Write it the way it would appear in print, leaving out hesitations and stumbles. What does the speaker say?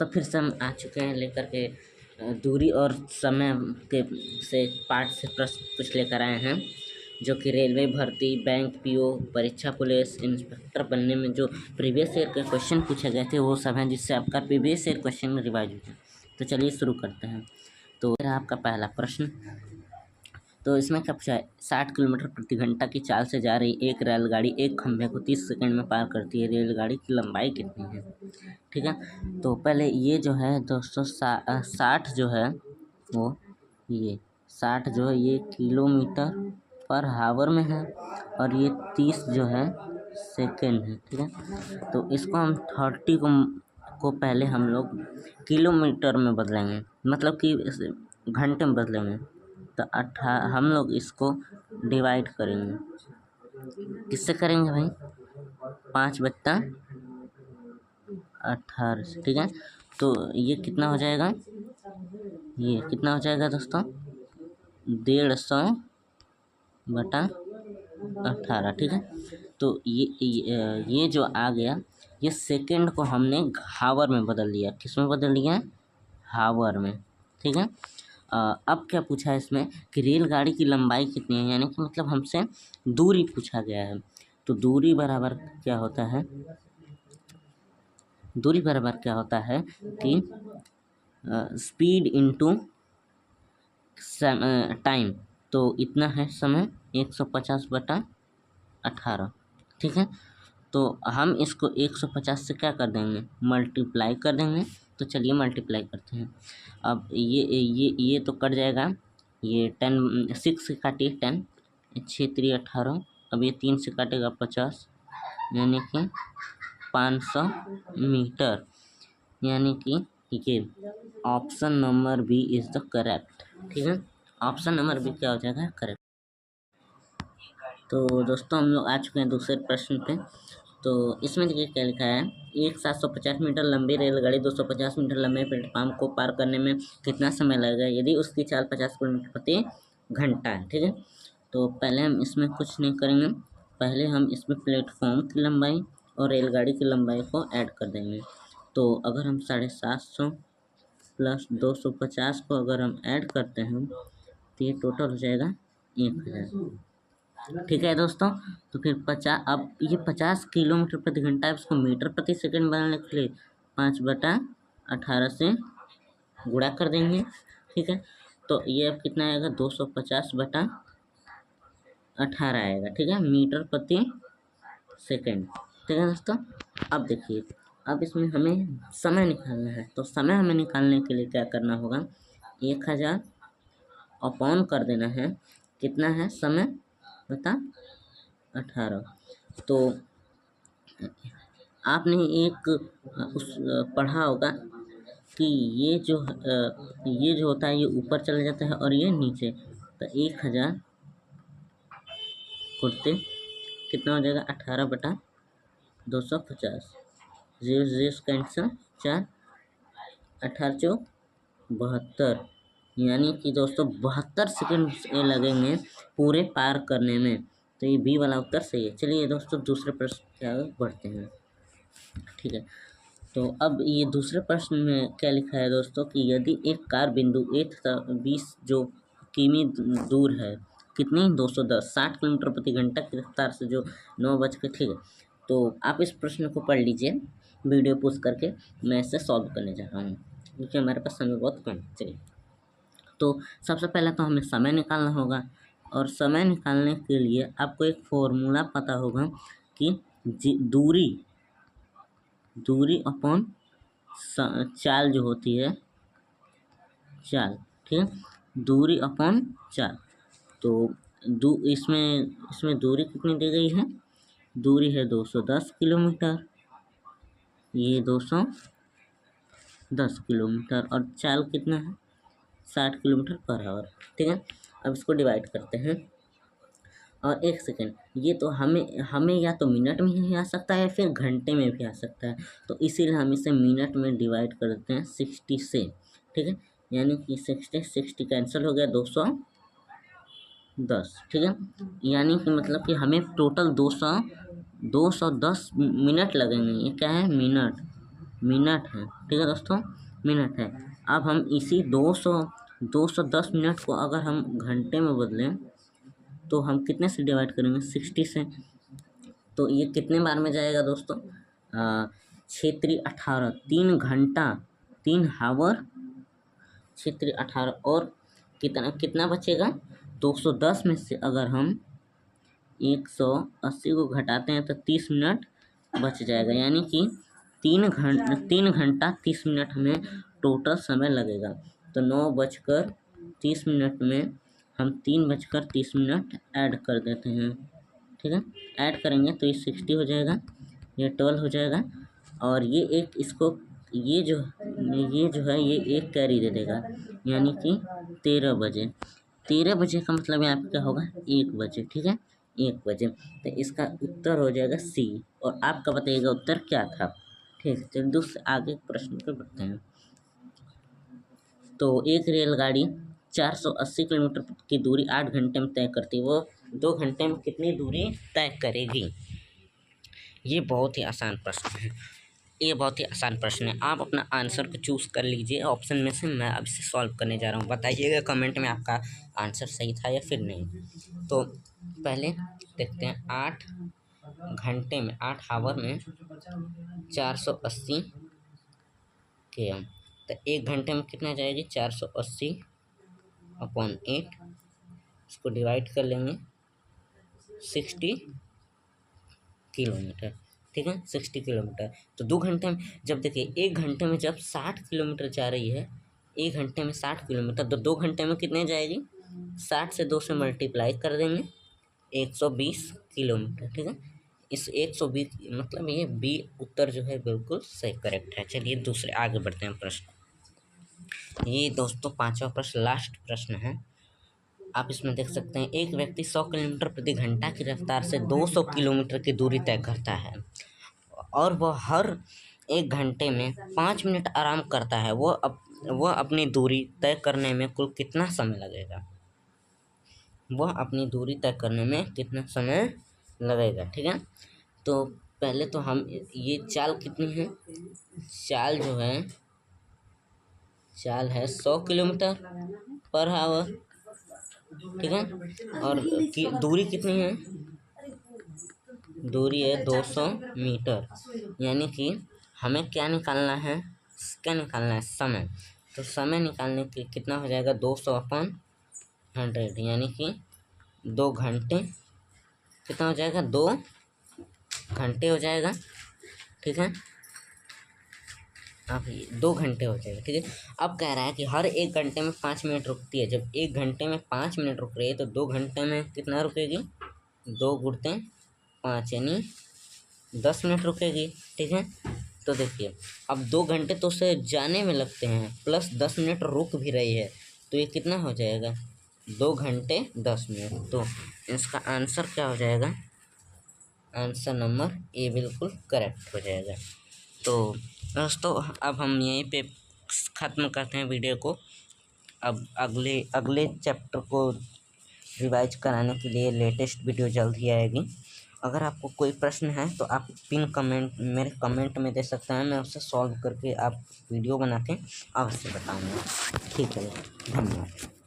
दोस्तों फिर से हम आ चुके हैं लेकर के दूरी और समय के से पाठ से प्रश्न कुछ लेकर आए हैं, जो कि रेलवे भर्ती, बैंक पीओ परीक्षा, पुलिस इंस्पेक्टर बनने में जो प्रीवियस ईयर के क्वेश्चन पूछे गए थे वो सब हैं, जिससे आपका प्रीवियस ईयर क्वेश्चन रिवाइज हो जाए। तो चलिए शुरू करते हैं। तो आपका पहला प्रश्न, तो इसमें क्या पूछा है, 60 किलोमीटर प्रति घंटा की चाल से जा रही एक रेलगाड़ी एक खंभे को 30 सेकंड में पार करती है। रेलगाड़ी की लंबाई कितनी है? ठीक है, तो पहले ये जो है दोस्तों 60 जो है वो ये 60 जो है ये किलोमीटर पर हावर में है और ये 30 जो है सेकंड है। ठीक है, तो इसको हम 30 को पहले हम लोग किलोमीटर में बदलेंगे, मतलब कि घंटे में बदलेंगे। तो हम लोग इसको डिवाइड करेंगे, किससे करेंगे भाई? 5/18 से। ठीक है, तो ये कितना हो जाएगा? ये कितना हो जाएगा दोस्तों? 150/18। ठीक है, तो ये जो आ गया, ये सेकंड को हमने हावर में बदल दिया। किस में बदल दिया? हावर में। ठीक है, अब क्या पूछा है इसमें कि रेलगाड़ी की लंबाई कितनी है, यानी कि मतलब हमसे दूरी पूछा गया है। तो दूरी बराबर क्या होता है? दूरी बराबर क्या होता है कि स्पीड इनटू टाइम। तो इतना है समय 150/18। ठीक है, तो हम इसको 150 से क्या कर देंगे? मल्टीप्लाई कर देंगे। तो चलिए मल्टीप्लाई करते हैं। अब ये तो कट जाएगा, ये 10 6 से काटिए 10, 6 3 18। अब ये 3 से काटेगा 50, यानी कि 500 मीटर। यानी कि ये option number B is the correct. ठीक है, ऑप्शन नंबर बी क्या हो जाएगा? करेक्ट। तो दोस्तों हम लोग आ चुके हैं दूसरे प्रश्न पे। तो इसमें देखिए क्या लिखा है, एक 750 मीटर लंबी रेलगाड़ी 250 मीटर लंबे प्लेटफार्म को पार करने में कितना समय लगेगा यदि उसकी चाल 50 किलोमीटर प्रति घंटा है? ठीक है, तो पहले हम इसमें कुछ नहीं करेंगे, पहले हम इसमें प्लेटफॉर्म की लंबाई और रेलगाड़ी की लंबाई को ऐड कर देंगे। तो अगर हम 750 प्लस 250 को अगर हम ऐड करते हैं तो ये टोटल हो जाएगा 1000। ठीक है दोस्तों, तो फिर 50, अब ये 50 किलोमीटर प्रति घंटा है, उसको मीटर प्रति सेकंड बनाने के लिए 5/18 से गुणा कर देंगे। ठीक है, तो ये अब कितना आएगा? 250/18 आएगा। ठीक है, मीटर प्रति सेकंड। ठीक है दोस्तों, अब देखिए, अब इसमें हमें समय निकालना है। तो समय हमें निकालने के लिए क्या करना होगा? 1000 अपॉन कर देना है, कितना है समय बता? 18। तो आपने एक उस पढ़ा होगा कि ये जो होता है ये ऊपर चला जाता है और ये नीचे। तो 1000 कुर्ते कितना हो जाएगा? 18/250। 0 0 कैंसिल, 4 18 चौक 72, यानी कि दोस्तों 72 सेकंड लगेंगे पूरे पार करने में। तो ये बी वाला उत्तर सही है। चलिए दोस्तों दूसरे प्रश्न की आगे बढ़ते हैं। ठीक है, तो अब ये दूसरे प्रश्न में क्या लिखा है दोस्तों कि यदि एक कार बिंदु ए तथा 20 जो किमी दूर है, कितनी? 210 60 किलोमीटर प्रति घंटा की रफ्तार से जो 9 बज के। ठीक है, तो आप इस प्रश्न को पढ़ लीजिए वीडियो पोस्ट करके, मैं इसे सॉल्व करने जा रहा हूँ क्योंकि हमारे पास समय बहुत कम है। चलिए, तो सबसे पहले तो हमें समय निकालना होगा, और समय निकालने के लिए आपको एक फॉर्मूला पता होगा कि दूरी अपॉन चाल जो होती है, चाल। ठीक है, दूरी अपॉन चाल। तो इसमें दूरी कितनी दी गई है? दूरी है 210 किलोमीटर, ये 210 किलोमीटर, और चाल कितना है? 60 किलोमीटर पर आवर। ठीक है, अब इसको डिवाइड करते हैं। और 1 सेकेंड, ये तो हमें या तो मिनट में ही आ सकता है, फिर घंटे में भी आ सकता है। तो इसीलिए हम इसे मिनट में डिवाइड कर देते हैं 60 से। ठीक है, यानी कि 60 कैंसिल हो गया, 210। ठीक है, यानी कि मतलब कि हमें टोटल 210 मिनट लगेंगे। ये क्या है? मिनट। मिनट है, ठीक है दोस्तों, मिनट है। अब हम इसी 210 मिनट को अगर हम घंटे में बदलें तो हम कितने से डिवाइड करेंगे, 60 से। तो ये कितने बार में जाएगा दोस्तों, 6×3 = 18, 3 घंटा, 3 हावर, 6×3 = 18। और कितना कितना बचेगा, 210 में से अगर हम 180 को घटाते हैं तो 30 मिनट बच जाएगा, यानी कि 3 घंटा 30 मिनट हमें टोटल समय लगेगा। तो 9:30 में हम 3:30 ऐड कर देते हैं, ठीक है। ऐड करेंगे तो ये 60 हो जाएगा, ये 12 हो जाएगा, और ये एक इसको ये जो है ये एक कैरी दे देगा, यानी कि 13 बजे। 13 बजे का मतलब यहाँ पे क्या होगा, 1 बजे, ठीक है, 1 बजे। तो इसका उत्तर हो जाएगा सी, और आपका बताइएगा उत्तर क्या था, ठीक है। चलिए दूसरे आगे प्रश्न पे बढ़ते हैं। तो एक रेलगाड़ी 480 किलोमीटर की दूरी 8 घंटे में तय करती है, वो 2 घंटे में कितनी दूरी तय करेगी। ये बहुत ही आसान प्रश्न है, ये बहुत ही आसान प्रश्न है। आप अपना आंसर को चूज़ कर लीजिए ऑप्शन में से, मैं अब इसे सॉल्व करने जा रहा हूँ। बताइएगा कमेंट में आपका आंसर सही था या फिर नहीं। तो पहले देखते हैं, 8 घंटे में, 8 हावर में 480 km, तो 1 घंटे में कितना जाएगी, 480/8, इसको डिवाइड कर लेंगे 60 किलोमीटर, ठीक है, 60 किलोमीटर। तो 2 घंटे में, जब देखिए 1 घंटे में जब 60 किलोमीटर जा रही है, 1 घंटे में 60 किलोमीटर, तो 2 घंटे में कितने जाएगी, 60 से 2 से मल्टीप्लाई कर देंगे, 120 किलोमीटर, ठीक है। इस 120 मतलब ये बी उत्तर जो है बिल्कुल सही करेक्ट है। चलिए दूसरे आगे बढ़ते हैं प्रश्न। ये दोस्तों 5वां प्रश्न, लास्ट प्रश्न है। आप इसमें देख सकते हैं, एक व्यक्ति 100 किलोमीटर प्रति घंटा की रफ्तार से 200 किलोमीटर की दूरी तय करता है, और वह हर 1 घंटे में 5 मिनट आराम करता है। वह अपनी दूरी तय करने में कुल कितना समय लगेगा, वह अपनी दूरी तय करने में कितना समय लगेगा, ठीक है। तो पहले तो हम ये चाल कितनी है, चाल है 100 किलोमीटर पर आवर, ठीक है। और दूरी कितनी है, दूरी है 200 मीटर, यानी कि हमें क्या निकालना है, समय। तो समय निकालने के कितना हो जाएगा, 200/100, यानी कि 2 घंटे, कितना हो जाएगा, 2 घंटे हो जाएगा, ठीक है। अब 2 घंटे हो जाएगा, ठीक है। अब कह रहा है कि हर 1 घंटे में 5 मिनट रुकती है। जब 1 घंटे में 5 मिनट रुक रही है तो 2 घंटे में कितना रुकेगी, 2 × 5 यानी 10 मिनट रुकेगी, ठीक है। तो देखिए अब 2 घंटे तो उसे जाने में लगते हैं, प्लस 10 मिनट रुक भी रही है, तो ये कितना हो जाएगा, 2 घंटे 10 मिनट। तो इसका आंसर क्या हो जाएगा, आंसर नंबर ए बिल्कुल करेक्ट हो जाएगा। तो दोस्तों अब हम यहीं पे ख़त्म करते हैं वीडियो को। अब अगले चैप्टर को रिवाइज कराने के लिए लेटेस्ट वीडियो जल्द ही आएगी। अगर आपको कोई प्रश्न है तो आप मेरे कमेंट में दे सकते हैं, मैं उसे सॉल्व करके आप वीडियो बना के अवश्य बताऊँगा, ठीक है। धन्यवाद।